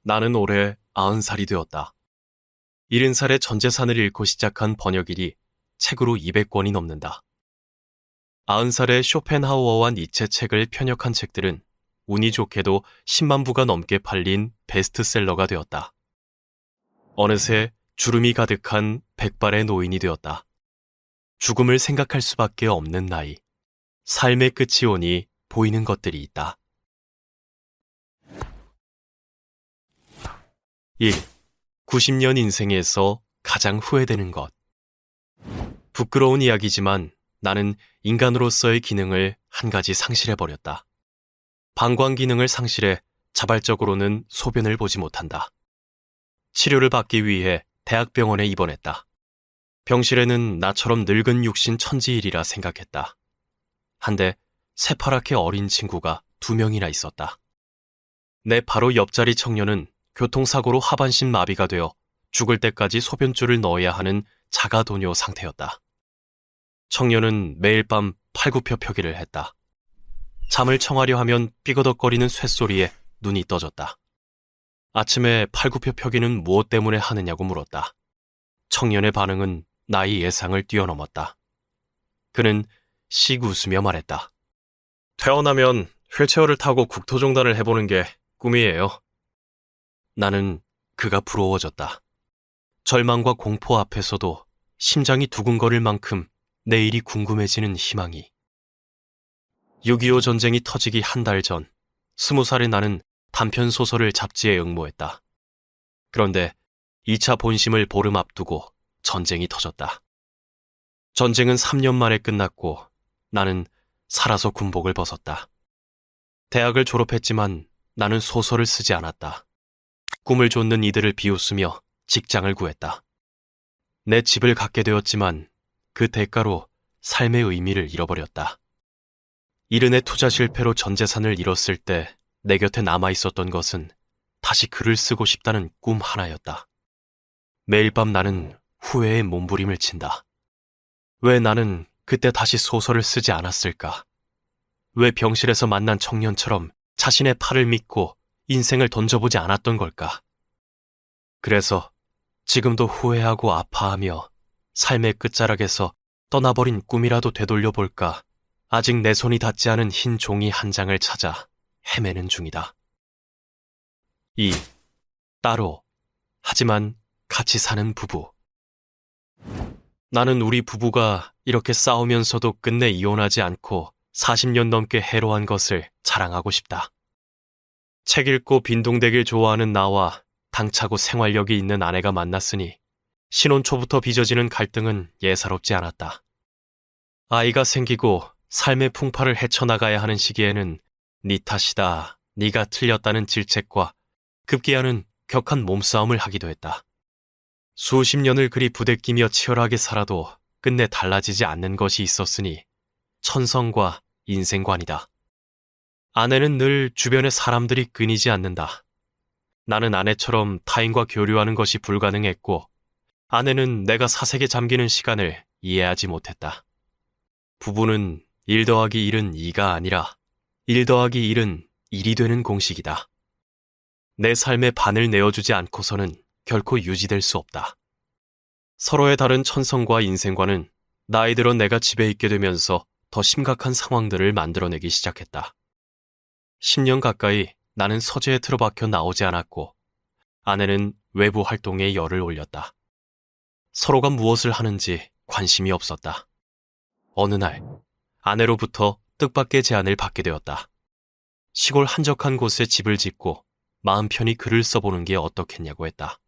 나는 올해 90살이 되었다. 70살에 전 재산을 잃고 시작한 번역일이 책으로 200권이 넘는다. 90살에 쇼펜하우어와 니체 책을 편역한 책들은 운이 좋게도 10만 부가 넘게 팔린 베스트셀러가 되었다. 어느새 주름이 가득한 백발의 노인이 되었다. 죽음을 생각할 수밖에 없는 나이. 삶의 끝이 오니 보이는 것들이 있다. 1. 90년 인생에서 가장 후회되는 것. 부끄러운 이야기지만 나는 인간으로서의 기능을 한 가지 상실해버렸다. 방광 기능을 상실해 자발적으로는 소변을 보지 못한다. 치료를 받기 위해 대학병원에 입원했다. 병실에는 나처럼 늙은 육신 천지일이라 생각했다. 한데 새파랗게 어린 친구가 2명이나 있었다. 내 바로 옆자리 청년은 교통사고로 하반신 마비가 되어 죽을 때까지 소변줄을 넣어야 하는 자가도뇨 상태였다. 청년은 매일 밤 팔굽혀펴기를 했다. 잠을 청하려 하면 삐거덕거리는 쇳소리에 눈이 떠졌다. 아침에 팔굽혀펴기는 무엇 때문에 하느냐고 물었다. 청년의 반응은 나의 예상을 뛰어넘었다. 그는 씩 웃으며 말했다. 태어나면 휠체어를 타고 국토종단을 해보는 게 꿈이에요. 나는 그가 부러워졌다. 절망과 공포 앞에서도 심장이 두근거릴 만큼 내일이 궁금해지는 희망이. 6.25 전쟁이 터지기 한 달 전, 20살의 나는 단편 소설을 잡지에 응모했다. 그런데 2차 본심을 보름 앞두고 전쟁이 터졌다. 전쟁은 3년 만에 끝났고 나는 살아서 군복을 벗었다. 대학을 졸업했지만 나는 소설을 쓰지 않았다. 꿈을 좇는 이들을 비웃으며 직장을 구했다. 내 집을 갖게 되었지만 그 대가로 삶의 의미를 잃어버렸다. 이른의 투자 실패로 전 재산을 잃었을 때 내 곁에 남아있었던 것은 다시 글을 쓰고 싶다는 꿈 하나였다. 매일 밤 나는 후회의 몸부림을 친다. 왜 나는 그때 다시 소설을 쓰지 않았을까? 왜 병실에서 만난 청년처럼 자신의 팔을 믿고 인생을 던져보지 않았던 걸까? 그래서 지금도 후회하고 아파하며 삶의 끝자락에서 떠나버린 꿈이라도 되돌려볼까 아직 내 손이 닿지 않은 흰 종이 한 장을 찾아 헤매는 중이다. 2. 따로, 하지만 같이 사는 부부. 나는 우리 부부가 이렇게 싸우면서도 끝내 이혼하지 않고 40년 넘게 해로한 것을 자랑하고 싶다. 책 읽고 빈둥대길 좋아하는 나와 당차고 생활력이 있는 아내가 만났으니 신혼 초부터 빚어지는 갈등은 예사롭지 않았다. 아이가 생기고 삶의 풍파를 헤쳐나가야 하는 시기에는 네 탓이다, 네가 틀렸다는 질책과 급기야는 격한 몸싸움을 하기도 했다. 수십 년을 그리 부대끼며 치열하게 살아도 끝내 달라지지 않는 것이 있었으니 천성과 인생관이다. 아내는 늘 주변의 사람들이 끊이지 않는다. 나는 아내처럼 타인과 교류하는 것이 불가능했고 아내는 내가 사색에 잠기는 시간을 이해하지 못했다. 부부는 1 더하기 1은 2가 아니라 1 더하기 1은 1이 되는 공식이다. 내 삶의 반을 내어주지 않고서는 결코 유지될 수 없다. 서로의 다른 천성과 인생과는 나이 들어 내가 집에 있게 되면서 더 심각한 상황들을 만들어내기 시작했다. 10년 가까이 나는 서재에 틀어박혀 나오지 않았고 아내는 외부 활동에 열을 올렸다. 서로가 무엇을 하는지 관심이 없었다. 어느 날 아내로부터 뜻밖의 제안을 받게 되었다. 시골 한적한 곳에 집을 짓고 마음 편히 글을 써보는 게 어떻겠냐고 했다.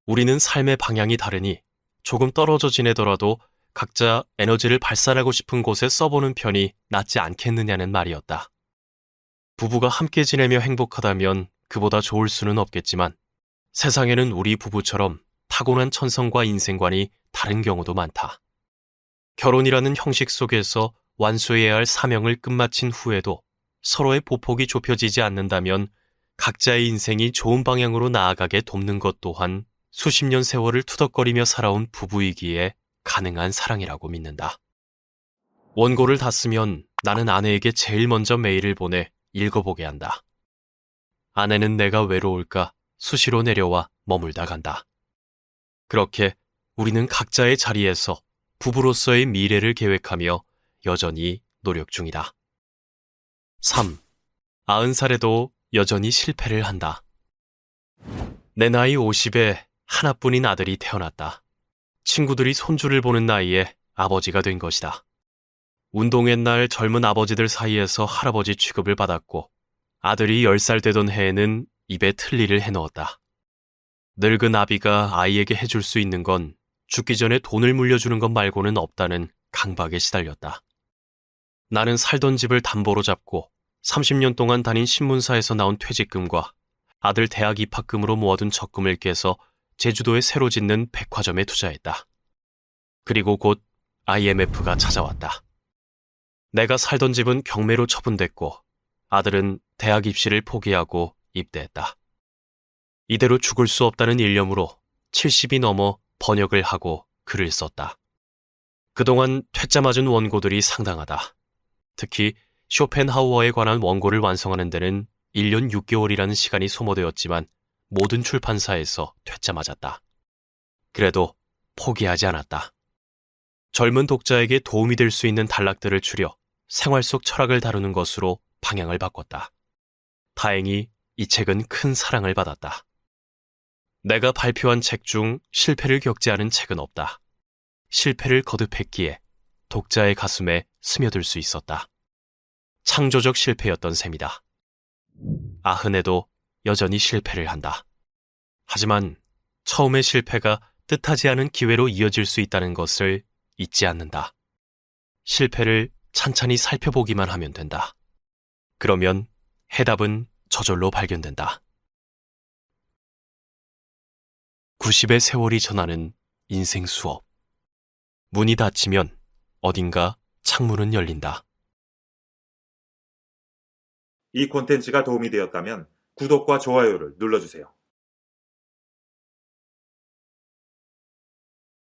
우리는 삶의 방향이 다르니 조금 떨어져 지내더라도 각자 에너지를 발산하고 싶은 곳에 써보는 편이 낫지 않겠느냐는 말이었다. 부부가 함께 지내며 행복하다면 그보다 좋을 수는 없겠지만 세상에는 우리 부부처럼 타고난 천성과 인생관이 다른 경우도 많다. 결혼이라는 형식 속에서 완수해야 할 사명을 끝마친 후에도 서로의 보폭이 좁혀지지 않는다면 각자의 인생이 좋은 방향으로 나아가게 돕는 것 또한 수십 년 세월을 투덕거리며 살아온 부부이기에 가능한 사랑이라고 믿는다. 원고를 다 쓰면 나는 아내에게 제일 먼저 메일을 보내 읽어보게 한다. 아내는 내가 외로울까 수시로 내려와 머물다 간다. 그렇게 우리는 각자의 자리에서 부부로서의 미래를 계획하며 여전히 노력 중이다. 3. 90살에도 여전히 실패를 한다. 내 나이 50에 하나뿐인 아들이 태어났다. 친구들이 손주를 보는 나이에 아버지가 된 것이다. 운동회 날 젊은 아버지들 사이에서 할아버지 취급을 받았고 아들이 10살 되던 해에는 입에 틀니를 해넣었다. 늙은 아비가 아이에게 해줄 수 있는 건 죽기 전에 돈을 물려주는 것 말고는 없다는 강박에 시달렸다. 나는 살던 집을 담보로 잡고 30년 동안 다닌 신문사에서 나온 퇴직금과 아들 대학 입학금으로 모아둔 적금을 깨서 제주도에 새로 짓는 백화점에 투자했다. 그리고 곧 IMF가 찾아왔다. 내가 살던 집은 경매로 처분됐고 아들은 대학 입시를 포기하고 입대했다. 이대로 죽을 수 없다는 일념으로 70이 넘어 번역을 하고 글을 썼다. 그동안 퇴짜 맞은 원고들이 상당하다. 특히 쇼펜하우어에 관한 원고를 완성하는 데는 1년 6개월이라는 시간이 소모되었지만 모든 출판사에서 퇴짜 맞았다. 그래도 포기하지 않았다. 젊은 독자에게 도움이 될 수 있는 단락들을 추려 생활 속 철학을 다루는 것으로 방향을 바꿨다. 다행히 이 책은 큰 사랑을 받았다. 내가 발표한 책 중 실패를 겪지 않은 책은 없다. 실패를 거듭했기에 독자의 가슴에 스며들 수 있었다. 창조적 실패였던 셈이다. 아흔에도 여전히 실패를 한다. 하지만 처음의 실패가 뜻하지 않은 기회로 이어질 수 있다는 것을 잊지 않는다. 실패를 찬찬히 살펴보기만 하면 된다. 그러면 해답은 저절로 발견된다. 90의 세월이 전하는 인생 수업. 문이 닫히면 어딘가 창문은 열린다. 이 콘텐츠가 도움이 되었다면 구독과 좋아요를 눌러주세요.